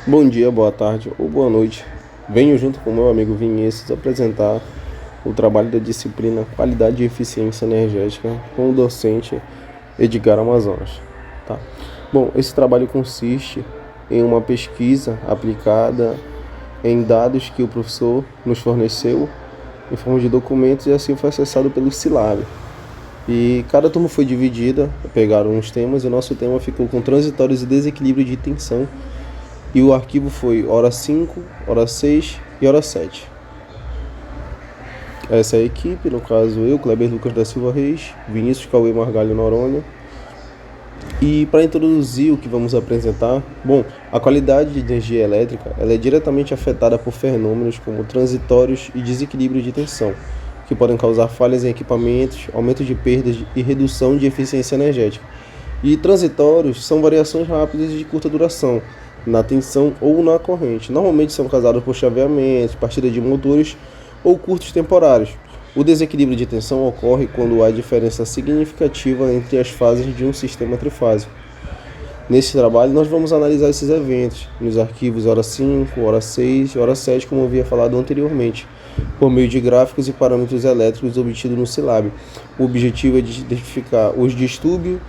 Bom dia, boa tarde ou boa noite. Venho junto com meu amigo Vinícius apresentar o trabalho da disciplina Qualidade e Eficiência Energética com o docente Edgar Amazonas. Tá? Bom, esse trabalho consiste em uma pesquisa aplicada em dados que o professor nos forneceu em forma de documentos e assim foi acessado pelo Silab. E cada turma foi dividida, pegaram uns temas e o nosso tema ficou com transitórios e desequilíbrio de tensão. E o arquivo foi hora 5, hora 6 e hora 7. Essa é a equipe, no caso eu, Kleber Lucas da Silva Reis, Vinícius Cauê Margalho Noronha. E para introduzir o que vamos apresentar, bom, a qualidade de energia elétrica ela é diretamente afetada por fenômenos como transitórios e desequilíbrio de tensão, que podem causar falhas em equipamentos, aumento de perdas e redução de eficiência energética. E transitórios são variações rápidas e de curta duração, na tensão ou na corrente. Normalmente são causados por chaveamentos, partida de motores ou curtos temporários. O desequilíbrio de tensão ocorre quando há diferença significativa entre as fases de um sistema trifásico. Nesse trabalho, nós vamos analisar esses eventos nos arquivos hora 5, hora 6 e hora 7, como eu havia falado anteriormente, por meio de gráficos e parâmetros elétricos obtidos no Silab. O objetivo é de identificar os distúrbios,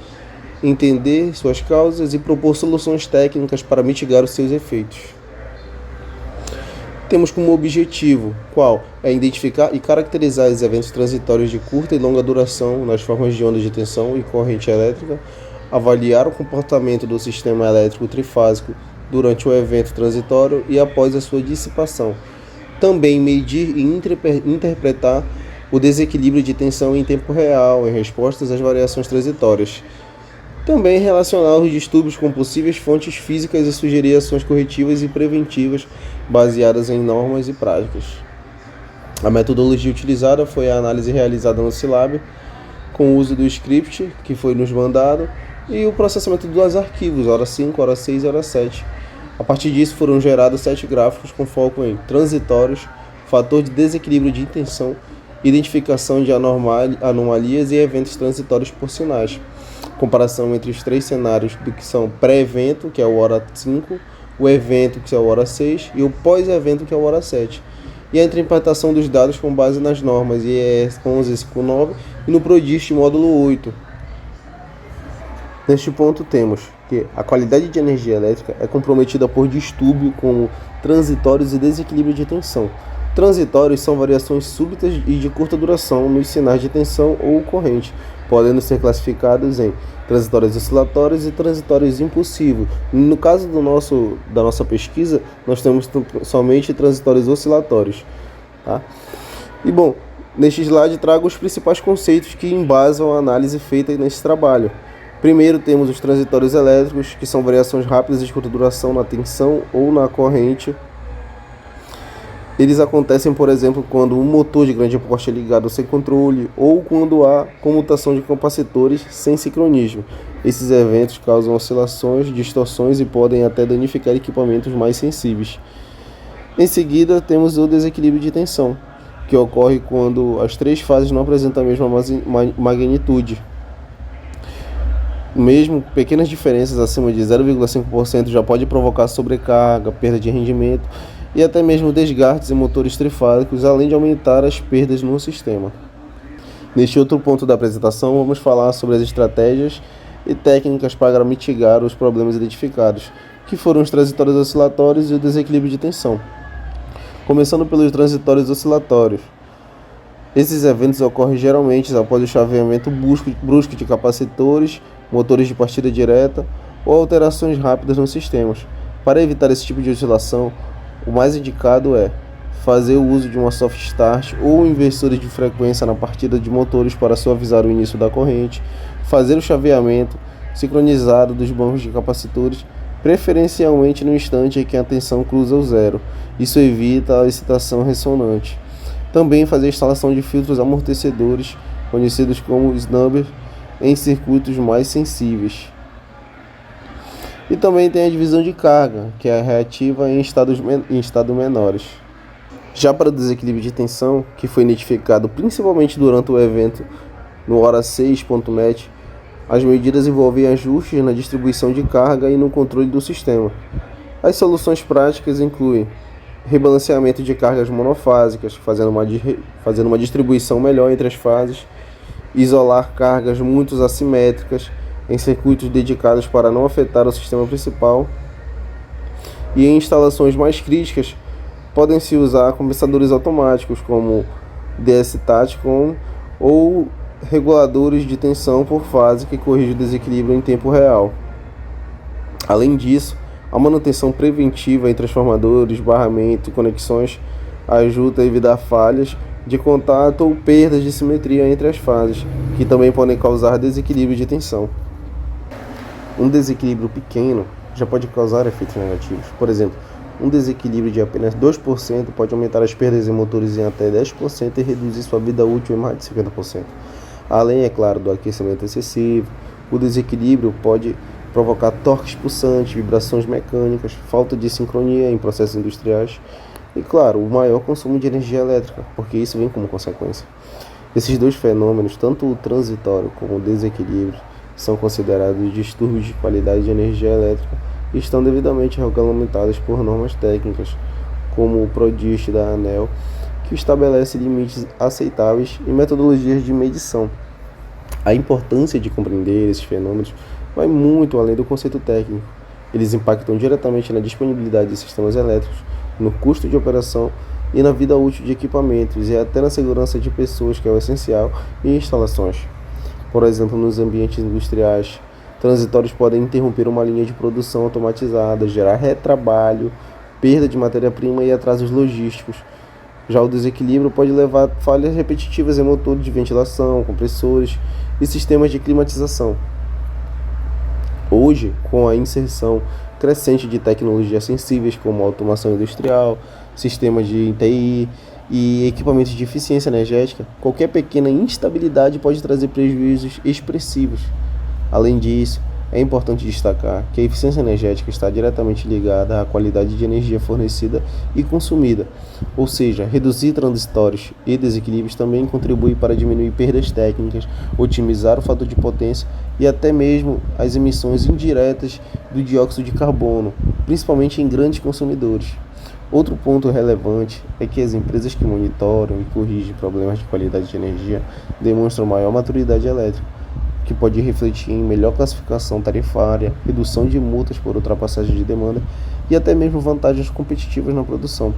entender suas causas e propor soluções técnicas para mitigar os seus efeitos. Temos como objetivo, qual é identificar e caracterizar os eventos transitórios de curta e longa duração nas formas de ondas de tensão e corrente elétrica, avaliar o comportamento do sistema elétrico trifásico durante o evento transitório e após a sua dissipação. Também medir e interpretar o desequilíbrio de tensão em tempo real em respostas às variações transitórias. Também relacionar os distúrbios com possíveis fontes físicas e sugerir ações corretivas e preventivas baseadas em normas e práticas. A metodologia utilizada foi a análise realizada no Silab, com o uso do script que foi nos mandado e o processamento dos arquivos, hora 5, hora 6 e hora 7. A partir disso foram gerados 7 gráficos com foco em transitórios, fator de desequilíbrio de tensão, identificação de anomalias e eventos transitórios por sinais. Comparação entre os 3 cenários do que são pré-evento, que é o hora 5, o evento, que é o hora 6, e o pós-evento, que é o hora 7. E a interpretação dos dados com base nas normas IES 1159 e no PRODIST módulo 8. Neste ponto temos que a qualidade de energia elétrica é comprometida por distúrbio como transitórios e desequilíbrio de tensão. Transitórios são variações súbitas e de curta duração nos sinais de tensão ou corrente, podendo ser classificados em transitórios oscilatórios e transitórios impulsivos. No caso da nossa pesquisa, nós temos somente transitórios oscilatórios. Tá? E bom, neste slide trago os principais conceitos que embasam a análise feita nesse trabalho. Primeiro temos os transitórios elétricos, que são variações rápidas e de curta duração na tensão ou na corrente. Eles acontecem, por exemplo, quando um motor de grande porte é ligado sem controle ou quando há comutação de capacitores sem sincronismo. Esses eventos causam oscilações, distorções e podem até danificar equipamentos mais sensíveis. Em seguida, temos o desequilíbrio de tensão, que ocorre quando as 3 fases não apresentam a mesma magnitude. Mesmo pequenas diferenças acima de 0,5% já pode provocar sobrecarga, perda de rendimento e até mesmo desgastes em motores trifásicos, além de aumentar as perdas no sistema. Neste outro ponto da apresentação, vamos falar sobre as estratégias e técnicas para mitigar os problemas identificados, que foram os transitórios oscilatórios e o desequilíbrio de tensão. Começando pelos transitórios oscilatórios. Esses eventos ocorrem geralmente após o chaveamento brusco de capacitores, motores de partida direta ou alterações rápidas nos sistemas. Para evitar esse tipo de oscilação, o mais indicado é fazer o uso de uma soft start ou inversores de frequência na partida de motores para suavizar o início da corrente, fazer o chaveamento sincronizado dos bancos de capacitores, preferencialmente no instante em que a tensão cruza o zero. Isso evita a excitação ressonante. Também fazer a instalação de filtros amortecedores, conhecidos como snubber, em circuitos mais sensíveis. E também tem a divisão de carga, que é reativa em estados menores. Já para o desequilíbrio de tensão, que foi identificado principalmente durante o evento no hora6.net, as medidas envolvem ajustes na distribuição de carga e no controle do sistema. As soluções práticas incluem rebalanceamento de cargas monofásicas, fazendo uma distribuição melhor entre as fases, isolar cargas muito assimétricas em circuitos dedicados para não afetar o sistema principal, e em instalações mais críticas podem-se usar compensadores automáticos como DS-TATCOM ou reguladores de tensão por fase que corrigem o desequilíbrio em tempo real. Além disso, a manutenção preventiva em transformadores, barramento e conexões ajuda a evitar falhas de contato ou perdas de simetria entre as fases, que também podem causar desequilíbrio de tensão. Um desequilíbrio pequeno já pode causar efeitos negativos. Por exemplo, um desequilíbrio de apenas 2% pode aumentar as perdas em motores em até 10% e reduzir sua vida útil em mais de 50%. Além, é claro, do aquecimento excessivo, o desequilíbrio pode provocar torque expulsante, vibrações mecânicas, falta de sincronia em processos industriais e, claro, o maior consumo de energia elétrica, porque isso vem como consequência. Esses dois fenômenos, tanto o transitório como o desequilíbrio, são considerados distúrbios de qualidade de energia elétrica e estão devidamente regulamentados por normas técnicas, como o PRODIST da ANEEL, que estabelece limites aceitáveis e metodologias de medição. A importância de compreender esses fenômenos vai muito além do conceito técnico. Eles impactam diretamente na disponibilidade de sistemas elétricos, no custo de operação e na vida útil de equipamentos e até na segurança de pessoas, que é o essencial, e instalações. Por exemplo, nos ambientes industriais, transitórios podem interromper uma linha de produção automatizada, gerar retrabalho, perda de matéria-prima e atrasos logísticos. Já o desequilíbrio pode levar a falhas repetitivas em motores de ventilação, compressores e sistemas de climatização. Hoje, com a inserção crescente de tecnologias sensíveis como automação industrial, sistemas de TI e equipamentos de eficiência energética, qualquer pequena instabilidade pode trazer prejuízos expressivos. Além disso, é importante destacar que a eficiência energética está diretamente ligada à qualidade de energia fornecida e consumida, ou seja, reduzir transitórios e desequilíbrios também contribui para diminuir perdas técnicas, otimizar o fator de potência e até mesmo as emissões indiretas do dióxido de carbono, principalmente em grandes consumidores. Outro ponto relevante é que as empresas que monitoram e corrigem problemas de qualidade de energia demonstram maior maturidade elétrica, que pode refletir em melhor classificação tarifária, redução de multas por ultrapassagem de demanda e até mesmo vantagens competitivas na produção.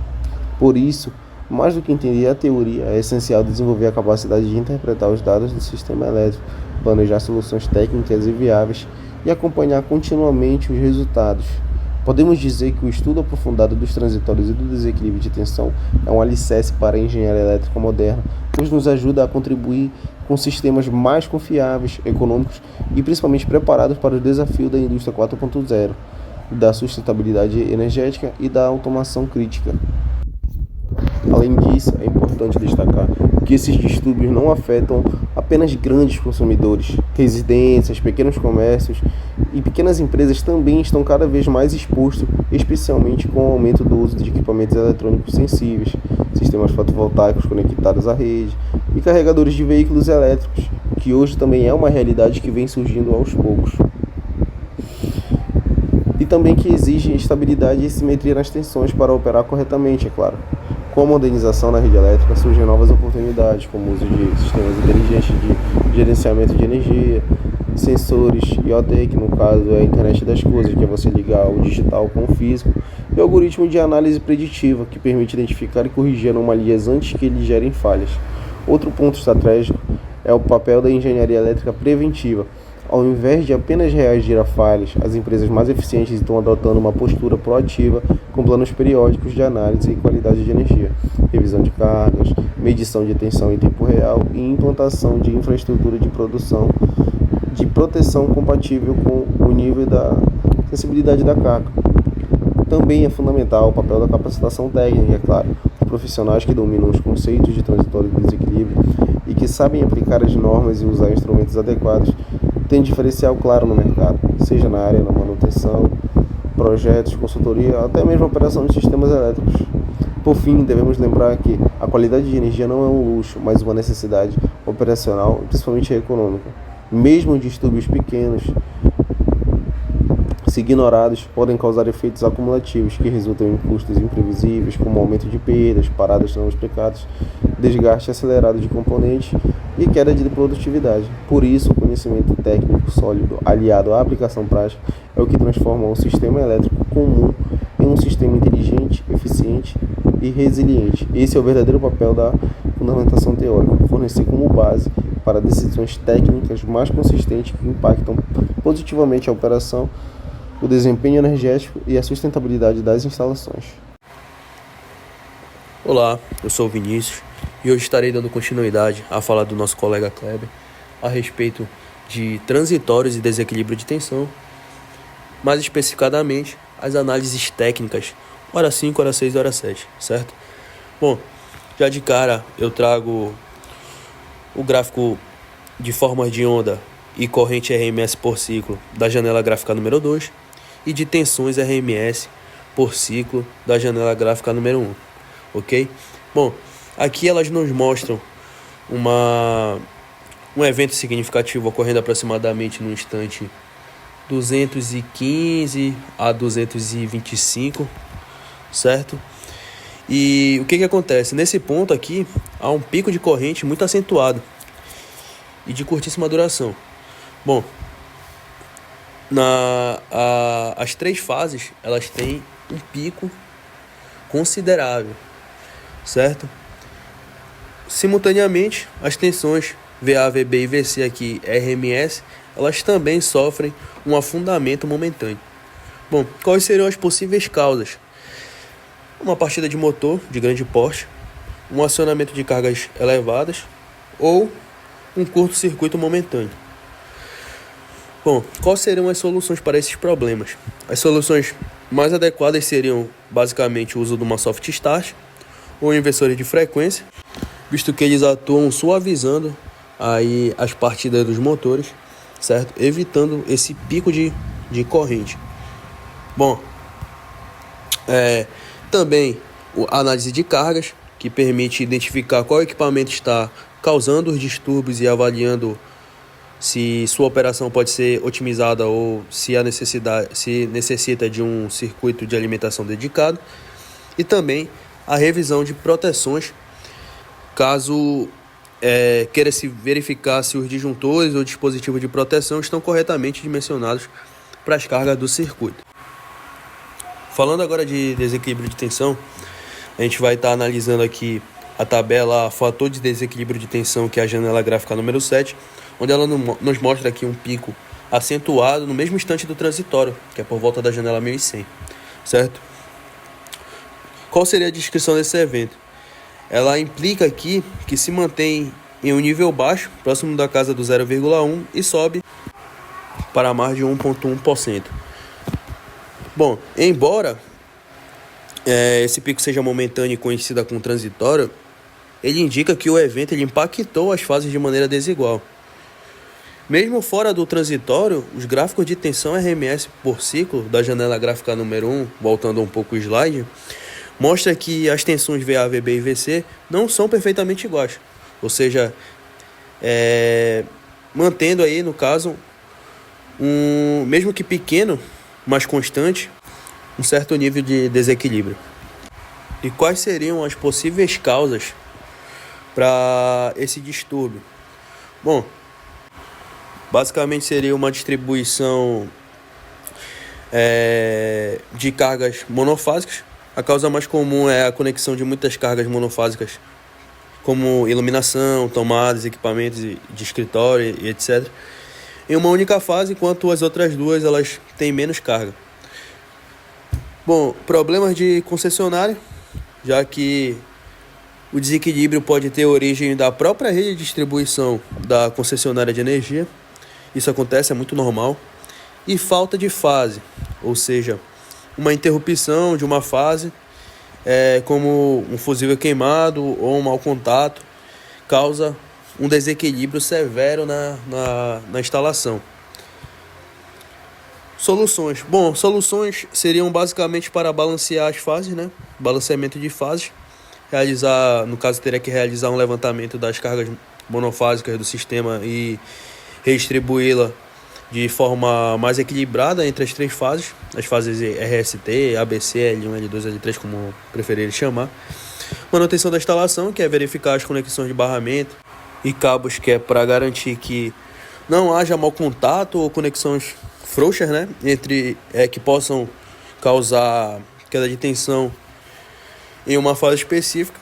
Por isso, mais do que entender a teoria, é essencial desenvolver a capacidade de interpretar os dados do sistema elétrico, planejar soluções técnicas e viáveis e acompanhar continuamente os resultados. Podemos dizer que o estudo aprofundado dos transitórios e do desequilíbrio de tensão é um alicerce para a engenharia elétrica moderna, pois nos ajuda a contribuir com sistemas mais confiáveis, econômicos e principalmente preparados para o desafio da indústria 4.0, da sustentabilidade energética e da automação crítica. Além disso, é importante destacar que esses distúrbios não afetam apenas grandes consumidores. Residências, pequenos comércios e pequenas empresas também estão cada vez mais expostos, especialmente com o aumento do uso de equipamentos eletrônicos sensíveis, sistemas fotovoltaicos conectados à rede e carregadores de veículos elétricos, que hoje também é uma realidade que vem surgindo aos poucos. E também que exige estabilidade e simetria nas tensões para operar corretamente, é claro. Com a modernização na rede elétrica surgem novas oportunidades, como o uso de sistemas inteligentes de gerenciamento de energia, sensores IoT, que no caso é a internet das coisas, que é você ligar o digital com o físico, e algoritmo de análise preditiva, que permite identificar e corrigir anomalias antes que eles gerem falhas. Outro ponto estratégico é o papel da engenharia elétrica preventiva. Ao invés de apenas reagir a falhas, as empresas mais eficientes estão adotando uma postura proativa com planos periódicos de análise e qualidade de energia, revisão de cargas, medição de tensão em tempo real e implantação de infraestrutura de produção de proteção compatível com o nível da sensibilidade da carga. Também é fundamental o papel da capacitação técnica, é claro, de profissionais que dominam os conceitos de transitório e desequilíbrio e que sabem aplicar as normas e usar instrumentos adequados tem diferencial claro no mercado, seja na área da manutenção, projetos, consultoria, até mesmo operação de sistemas elétricos. Por fim, devemos lembrar que a qualidade de energia não é um luxo, mas uma necessidade operacional, principalmente econômica. Mesmo distúrbios pequenos Se ignorados, podem causar efeitos acumulativos que resultam em custos imprevisíveis, como aumento de perdas, paradas não explicadas, desgaste acelerado de componentes e queda de produtividade. Por isso, o conhecimento técnico sólido, aliado à aplicação prática, é o que transforma um sistema elétrico comum em um sistema inteligente, eficiente e resiliente. Esse é o verdadeiro papel da fundamentação teórica, fornecer como base para decisões técnicas mais consistentes que impactam positivamente a operação, o desempenho energético e a sustentabilidade das instalações. Olá, eu sou o Vinícius e hoje estarei dando continuidade à fala do nosso colega Kleber a respeito de transitórios e desequilíbrio de tensão, mais especificadamente as análises técnicas hora 5, hora 6 e hora 7, certo? Bom, já de cara eu trago o gráfico de formas de onda e corrente RMS por ciclo da janela gráfica número 2 e de tensões RMS por ciclo da janela gráfica número 1, ok? Bom, aqui elas nos mostram um evento significativo ocorrendo aproximadamente no instante 215 a 225, certo? E o que acontece? Nesse ponto aqui, há um pico de corrente muito acentuado e de curtíssima duração. Bom, as três fases, elas têm um pico considerável, certo? Simultaneamente, as tensões VA, VB e VC aqui, RMS, elas também sofrem um afundamento momentâneo. Bom, quais seriam as possíveis causas? Uma partida de motor de grande porte, um acionamento de cargas elevadas ou um curto-circuito momentâneo. Bom, quais seriam as soluções para esses problemas? As soluções mais adequadas seriam basicamente o uso de uma soft start ou inversores de frequência, visto que eles atuam suavizando aí as partidas dos motores, certo? Evitando esse pico de corrente. Bom, também a análise de cargas, que permite identificar qual equipamento está causando os distúrbios e avaliando se sua operação pode ser otimizada ou se necessita de um circuito de alimentação dedicado. E também a revisão de proteções, caso queira se verificar se os disjuntores ou dispositivos de proteção estão corretamente dimensionados para as cargas do circuito. Falando agora de desequilíbrio de tensão, a gente vai estar analisando aqui a tabela fator de desequilíbrio de tensão, que é a janela gráfica número 7, onde ela nos mostra aqui um pico acentuado no mesmo instante do transitório, que é por volta da janela 1100, certo? Qual seria a descrição desse evento? Ela implica aqui que se mantém em um nível baixo, próximo da casa do 0,1 e sobe para mais de 1,1%. Bom, embora esse pico seja momentâneo e coincida com o transitório, ele indica que o evento ele impactou as fases de maneira desigual. Mesmo fora do transitório, os gráficos de tensão RMS por ciclo da janela gráfica número 1, voltando um pouco o slide, mostra que as tensões VA, VB e VC não são perfeitamente iguais. Ou seja, mantendo aí, no caso, mesmo que pequeno, mas constante, um certo nível de desequilíbrio. E quais seriam as possíveis causas para esse distúrbio? Bom, basicamente seria uma distribuição de cargas monofásicas. A causa mais comum é a conexão de muitas cargas monofásicas, como iluminação, tomadas, equipamentos de escritório e etc., em uma única fase, enquanto as outras duas elas têm menos carga. Bom, problemas de concessionária, já que o desequilíbrio pode ter origem da própria rede de distribuição da concessionária de energia. Isso acontece, é muito normal. E falta de fase, ou seja, uma interrupção de uma fase, como um fusível queimado ou um mau contato, causa um desequilíbrio severo na instalação. Soluções. Bom, soluções seriam basicamente para balancear as fases, né? Balanceamento de fases. No caso, teria que realizar um levantamento das cargas monofásicas do sistema e redistribuí-la de forma mais equilibrada entre as três fases, as fases RST, ABC, L1, L2, L3, como preferirem chamar. Manutenção da instalação, que é verificar as conexões de barramento e cabos, que é para garantir que não haja mau contato ou conexões frouxas, né, que possam causar queda de tensão em uma fase específica.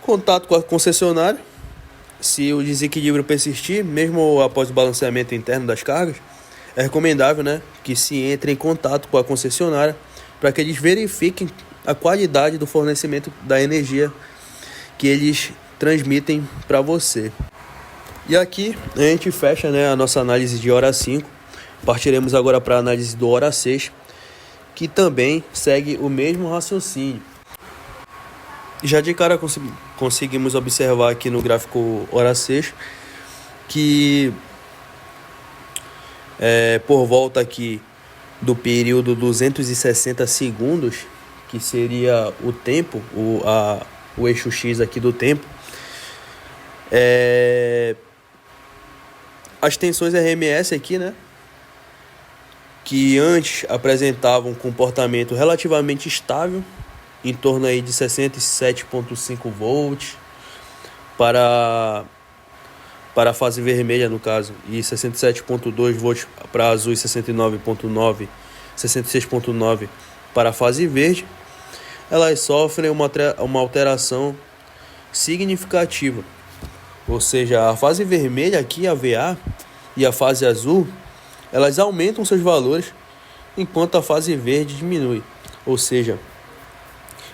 Contato com a concessionária. Se o desequilíbrio persistir, mesmo após o balanceamento interno das cargas, é recomendável, né, que se entre em contato com a concessionária para que eles verifiquem a qualidade do fornecimento da energia que eles transmitem para você. E aqui a gente fecha, né, a nossa análise de hora 5. Partiremos agora para a análise do hora 6, que também segue o mesmo raciocínio. Já de cara conseguimos observar aqui no gráfico hora 6 que por volta aqui do período 260 segundos, que seria o tempo, o eixo X aqui do tempo, as tensões RMS aqui, né, que antes apresentavam um comportamento relativamente estável, em torno aí de 67,5 volts para a fase vermelha, no caso, e 67,2 volts para azul e 66,9 para a fase verde, elas sofrem uma alteração significativa. Ou seja, a fase vermelha aqui, a VA, e a fase azul, elas aumentam seus valores, enquanto a fase verde diminui. Ou seja,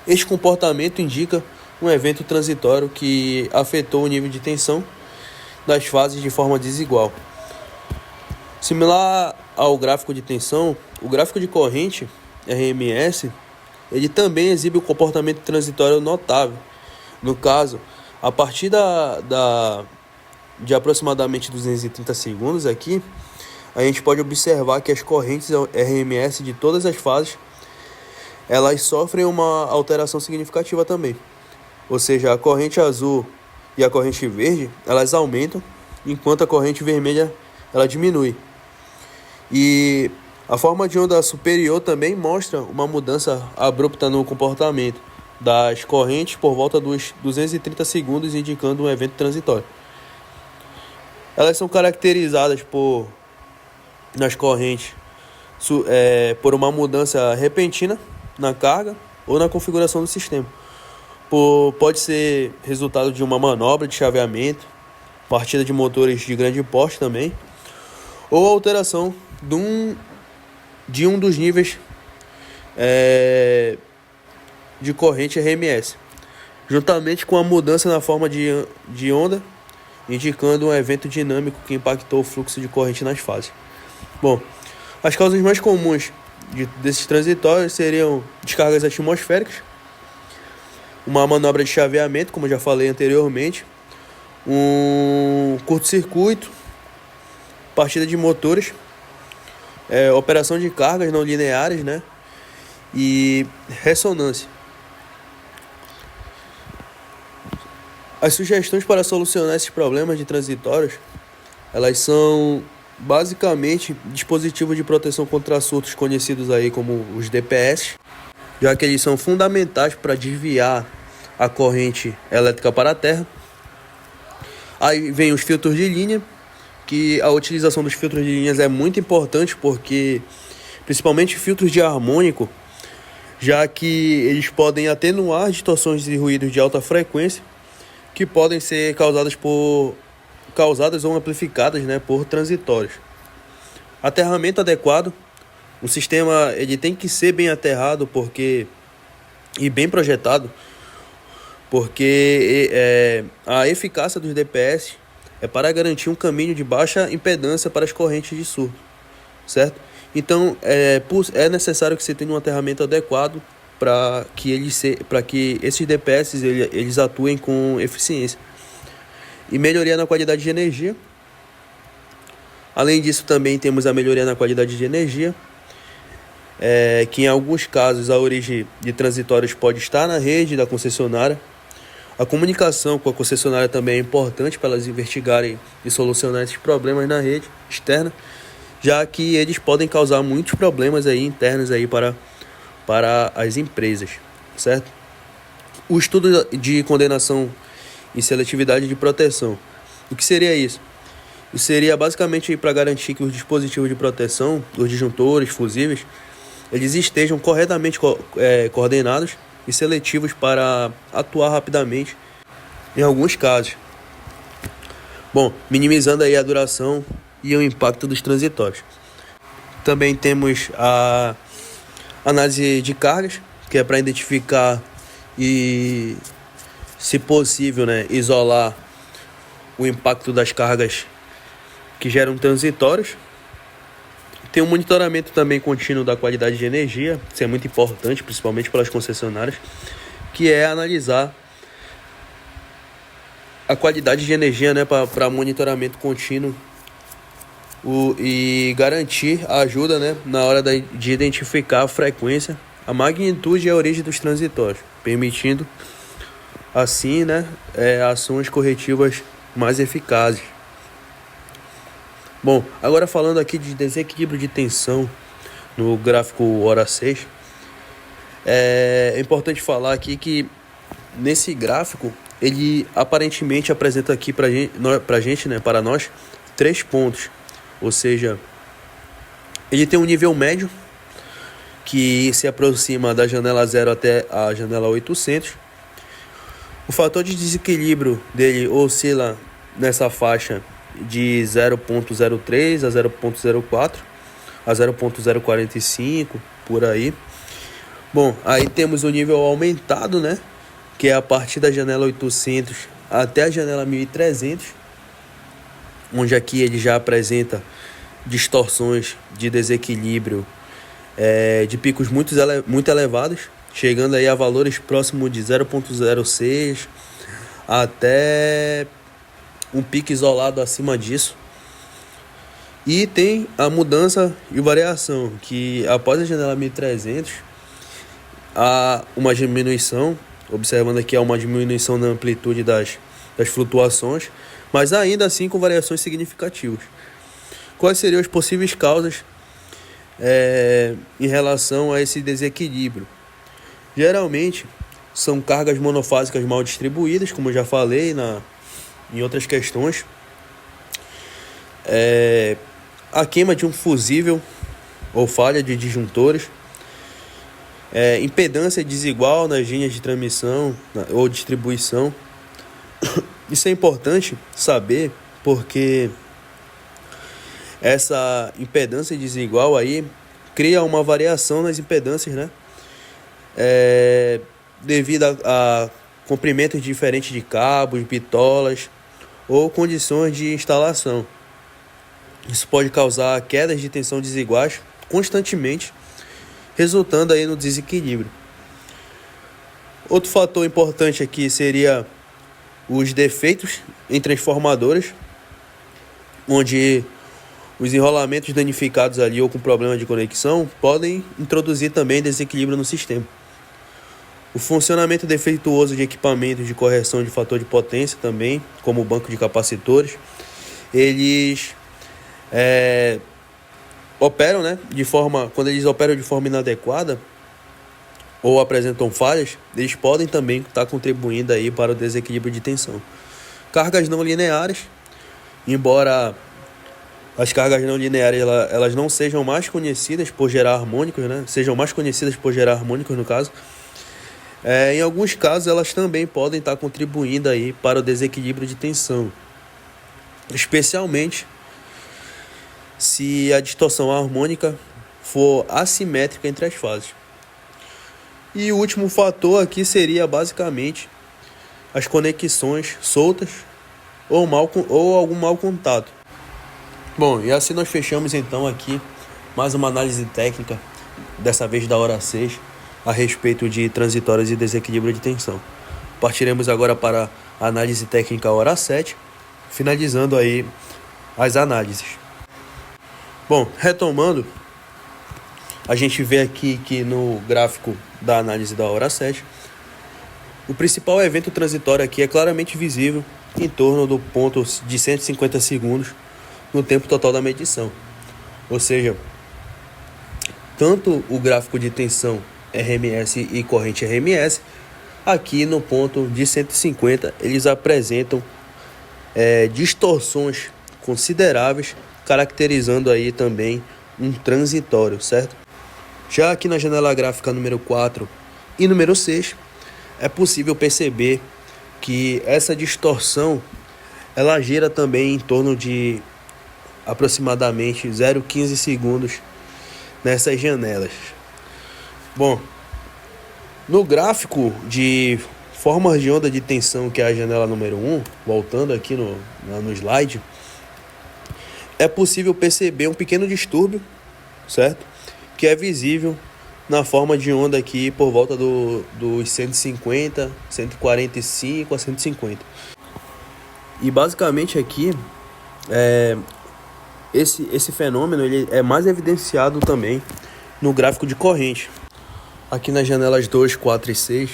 este comportamento indica um evento transitório que afetou o nível de tensão das fases de forma desigual. Similar ao gráfico de tensão, o gráfico de corrente, RMS, ele também exibe um comportamento transitório notável. No caso, a partir de aproximadamente 230 segundos aqui, a gente pode observar que as correntes RMS de todas as fases, elas sofrem uma alteração significativa também. Ou seja, a corrente azul e a corrente verde, elas aumentam, enquanto a corrente vermelha, ela diminui. E a forma de onda superior também mostra uma mudança abrupta no comportamento das correntes por volta dos 230 segundos, indicando um evento transitório. Elas são caracterizadas nas correntes por uma mudança repentina na carga ou na configuração do sistema. Pode ser resultado de uma manobra de chaveamento, partida de motores de grande porte também, ou alteração de um dos níveis de corrente RMS, juntamente com a mudança na forma de onda, indicando um evento dinâmico que impactou o fluxo de corrente nas fases. Bom, as causas mais comuns desses transitórios seriam descargas atmosféricas, uma manobra de chaveamento, como eu já falei anteriormente, um curto-circuito, partida de motores, operação de cargas não lineares, né, e ressonância. As sugestões para solucionar esses problemas de transitórios, elas são basicamente dispositivos de proteção contra surtos conhecidos aí como os DPS, já que eles são fundamentais para desviar a corrente elétrica para a terra. Aí vem os filtros de linha, que a utilização dos filtros de linhas é muito importante, porque principalmente filtros de harmônico, já que eles podem atenuar distorções e ruídos de alta frequência que podem ser causadas ou amplificadas, né, por transitórios. Aterramento adequado. O sistema ele tem que ser bem aterrado e bem projetado, porque a eficácia dos DPS é para garantir um caminho de baixa impedância para as correntes de surto, certo? Então, é necessário que você tenha um aterramento adequado para que esses DPS eles atuem com eficiência. E melhoria na qualidade de energia. Além disso, também temos a melhoria na qualidade de energia, que em alguns casos a origem de transitórios pode estar na rede da concessionária. A comunicação com a concessionária também é importante para elas investigarem e solucionar esses problemas na rede externa. já que eles podem causar muitos problemas aí internos aí para as empresas, certo? O estudo de condenação e seletividade de proteção. O que seria isso? Isso seria basicamente para garantir que os dispositivos de proteção, os disjuntores, fusíveis, eles estejam corretamente coordenados e seletivos para atuar rapidamente em alguns casos. Bom, minimizando aí a duração e o impacto dos transitórios. Também temos a análise de cargas, que é para identificar e, se possível, isolar o impacto das cargas que geram transitórios. Tem um monitoramento também contínuo da qualidade de energia, isso é muito importante, principalmente pelas concessionárias, que é analisar a qualidade de energia para monitoramento contínuo e garantir a ajuda na hora de identificar a frequência, a magnitude e a origem dos transitórios, permitindo assim ações corretivas mais eficazes. Bom, agora falando aqui de desequilíbrio de tensão no gráfico hora 6, é importante falar aqui que nesse gráfico ele aparentemente apresenta aqui para nós 3 pontos, ou seja, ele tem um nível médio que se aproxima da janela 0 até a janela 800. O fator de desequilíbrio dele oscila nessa faixa de 0.03 a 0.04 a 0.045, por aí. Bom, aí temos o nível aumentado, que é a partir da janela 800 até a janela 1300, onde aqui ele já apresenta distorções de desequilíbrio de picos muito elevados, chegando aí a valores próximos de 0.06 até um pico isolado acima disso. E tem a mudança e variação, que após a janela 1300 há uma diminuição, observando aqui há uma diminuição na amplitude das flutuações, mas ainda assim com variações significativas. Quais seriam as possíveis causas em relação a esse desequilíbrio? Geralmente são cargas monofásicas mal distribuídas, como eu já falei em outras questões. A queima de um fusível ou falha de disjuntores, impedância desigual nas linhas de transmissão ou distribuição. Isso é importante saber porque essa impedância desigual aí cria uma variação nas impedâncias, devido a comprimentos diferentes de cabos, bitolas ou condições de instalação. Isso pode causar quedas de tensão desiguais constantemente, resultando aí no desequilíbrio. Outro fator importante aqui seria os defeitos em transformadores, onde os enrolamentos danificados ali ou com problema de conexão podem introduzir também desequilíbrio no sistema. O funcionamento defeituoso de equipamentos de correção de fator de potência também, como o banco de capacitores, eles operam, quando eles operam de forma inadequada ou apresentam falhas, eles podem também estar contribuindo aí para o desequilíbrio de tensão. Cargas não lineares, embora as cargas não lineares elas não sejam mais conhecidas por gerar harmônicos, sejam mais conhecidas por gerar harmônicos no caso, em alguns casos elas também podem estar contribuindo aí para o desequilíbrio de tensão, especialmente se a distorção harmônica for assimétrica entre as fases. E o último fator aqui seria basicamente as conexões soltas ou algum mau contato. Bom, e assim nós fechamos então aqui mais uma análise técnica, dessa vez da hora 6, a respeito de transitórios e desequilíbrio de tensão. Partiremos agora para a análise técnica hora 7, finalizando aí as análises. Bom, retomando, a gente vê aqui que no gráfico da análise da hora 7, o principal evento transitório aqui é claramente visível em torno do ponto de 150 segundos no tempo total da medição. Ou seja, tanto o gráfico de tensão RMS e corrente RMS, aqui no ponto de 150, eles apresentam distorções consideráveis, caracterizando aí também um transitório, certo? Já aqui na janela gráfica número 4 e número 6, é possível perceber que essa distorção ela gira também em torno de aproximadamente 0,15 segundos nessas janelas. Bom, no gráfico de formas de onda de tensão, que é a janela número 1, voltando aqui no slide, é possível perceber um pequeno distúrbio, certo? Que é visível na forma de onda aqui por volta dos 150, 145 a 150. E basicamente aqui, esse fenômeno ele é mais evidenciado também no gráfico de corrente. Aqui nas janelas 2, 4 e 6,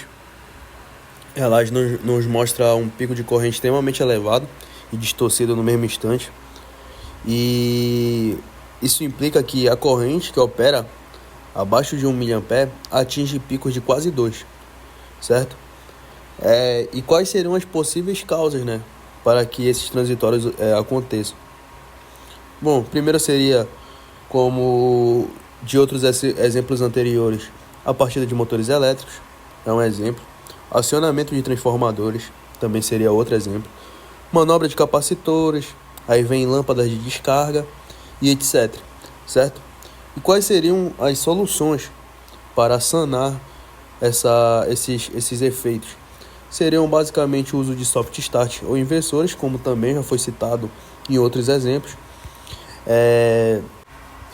elas nos mostram um pico de corrente extremamente elevado e distorcido no mesmo instante. E isso implica que a corrente que opera abaixo de 1 mA atinge picos de quase 2, certo? E quais seriam as possíveis causas, né, para que esses transitórios aconteçam? Bom, primeiro seria, como de outros exemplos anteriores, a partida de motores elétricos, é um exemplo. Acionamento de transformadores, também seria outro exemplo. Manobra de capacitores, aí vem lâmpadas de descarga e etc, certo? E quais seriam as soluções para sanar esses efeitos? Seriam basicamente o uso de soft start ou inversores, como também já foi citado em outros exemplos.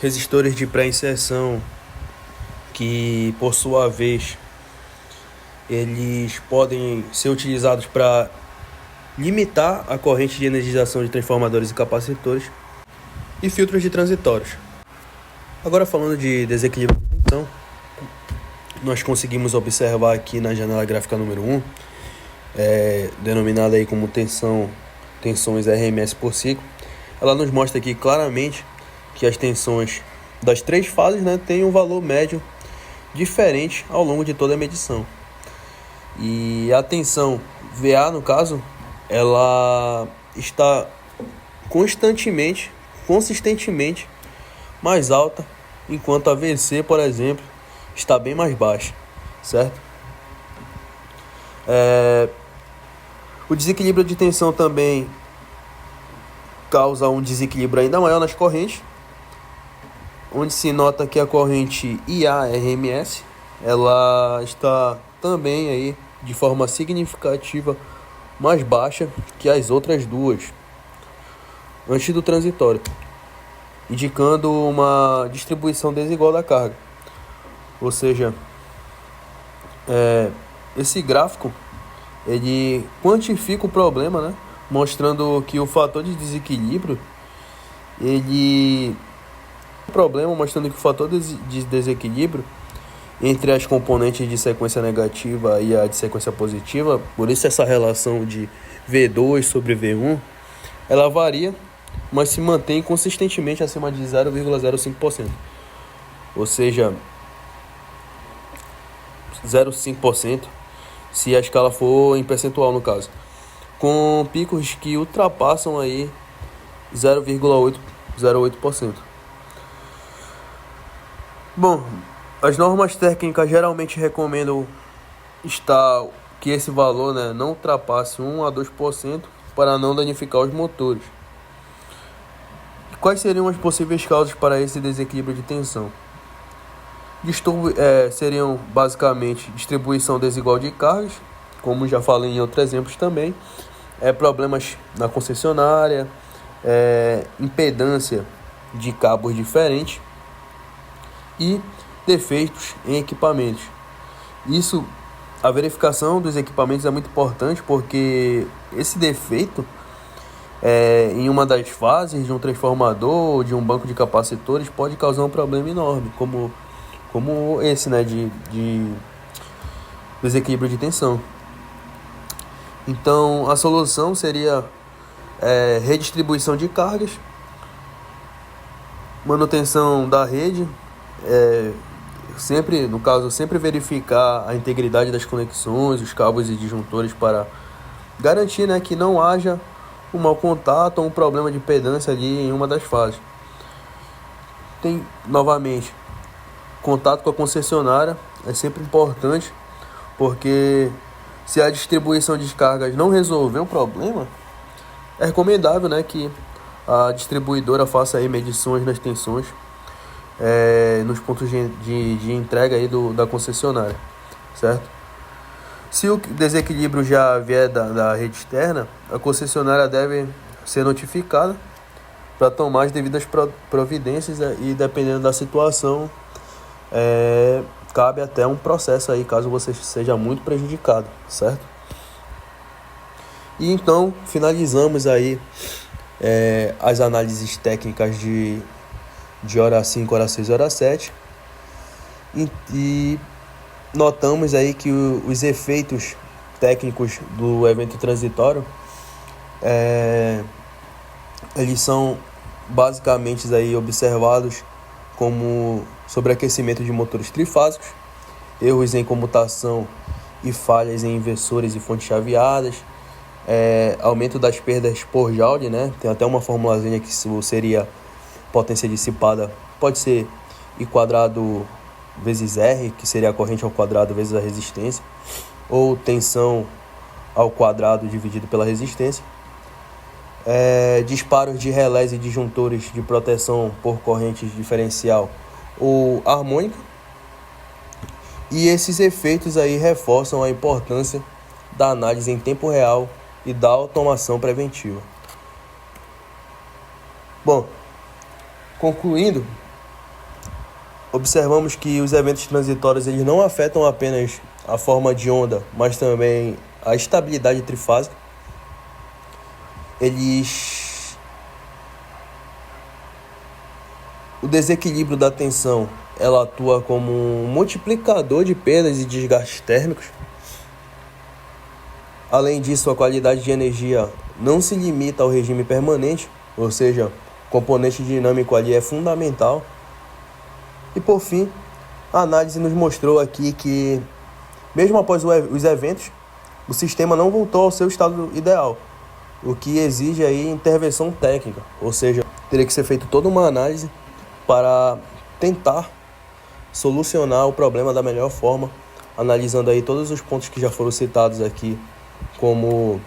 Resistores de pré-inserção, que por sua vez eles podem ser utilizados para limitar a corrente de energização de transformadores e capacitores, e filtros de transitórios. Agora, falando de desequilíbrio de tensão, nós conseguimos observar aqui na janela gráfica número 1, denominada aí como tensões RMS por ciclo. Ela nos mostra aqui claramente que as tensões das 3 fases, né, têm um valor médio diferente ao longo de toda a medição. E a tensão VA, no caso, ela está consistentemente mais alta, enquanto a VC, por exemplo, está bem mais baixa, certo? O desequilíbrio de tensão também causa um desequilíbrio ainda maior nas correntes, onde se nota que a corrente IA-RMS ela está também aí de forma significativa mais baixa que as outras duas antes do transitório, indicando uma distribuição desigual da carga. Ou seja, esse gráfico ele quantifica o problema, né? Mostrando que o fator de desequilíbrio mostrando que o fator de desequilíbrio entre as componentes de sequência negativa e a de sequência positiva, por isso essa relação de V2 sobre V1, ela varia, mas se mantém consistentemente acima de 0,05%. Ou seja, 0,5% se a escala for em percentual, no caso, com picos que ultrapassam aí 0,08%. Bom, as normas técnicas geralmente recomendam que esse valor, né, não ultrapasse 1 a 2% para não danificar os motores. Quais seriam as possíveis causas para esse desequilíbrio de tensão? Seriam basicamente distribuição desigual de cargas, como já falei em outros exemplos também, problemas na concessionária, impedância de cabos diferentes e defeitos em equipamentos. A verificação dos equipamentos é muito importante, porque esse defeito em uma das fases de um transformador ou de um banco de capacitores pode causar um problema enorme, como esse, né, de desequilíbrio de tensão. Então, a solução seria redistribuição de cargas, Manutenção da rede, sempre verificar a integridade das conexões, os cabos e disjuntores para garantir, né, que não haja um mau contato ou um problema de impedância ali em uma das fases. Tem, novamente, contato com a concessionária é sempre importante, porque se a distribuição de descargas não resolver um problema, é recomendável, né, que a distribuidora faça aí medições nas tensões nos pontos de entrega aí da concessionária, certo? Se o desequilíbrio já vier da rede externa, a concessionária deve ser notificada para tomar as devidas providências e, dependendo da situação, cabe até um processo aí, caso você seja muito prejudicado, certo? E então, finalizamos aí as análises técnicas de hora 5, hora 6, hora 7. E notamos aí que os efeitos técnicos do evento transitório, eles são basicamente aí observados como sobreaquecimento de motores trifásicos, erros em comutação e falhas em inversores e fontes chaveadas, aumento das perdas por Joule, né? Tem até uma formulazinha que seria potência dissipada, pode ser I quadrado vezes R, que seria a corrente ao quadrado vezes a resistência, ou tensão ao quadrado dividido pela resistência. Disparos de relés e disjuntores de proteção por corrente diferencial ou harmônica. E esses efeitos aí reforçam a importância da análise em tempo real e da automação preventiva. Bom, concluindo, observamos que os eventos transitórios eles não afetam apenas a forma de onda, mas também a estabilidade trifásica. O desequilíbrio da tensão, ela atua como um multiplicador de perdas e desgastes térmicos. Além disso, a qualidade de energia não se limita ao regime permanente, ou seja, o componente dinâmico ali é fundamental. E por fim, a análise nos mostrou aqui que, mesmo após os eventos, o sistema não voltou ao seu estado ideal, o que exige aí intervenção técnica, ou seja, teria que ser feita toda uma análise para tentar solucionar o problema da melhor forma, analisando aí todos os pontos que já foram citados aqui, como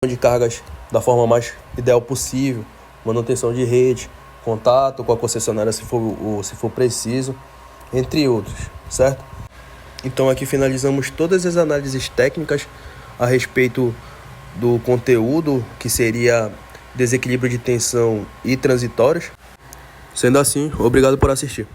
de cargas da forma mais ideal possível, manutenção de rede, contato com a concessionária se for preciso, entre outros, certo? Então aqui finalizamos todas as análises técnicas a respeito do conteúdo, que seria desequilíbrio de tensão e transitórios. Sendo assim, obrigado por assistir.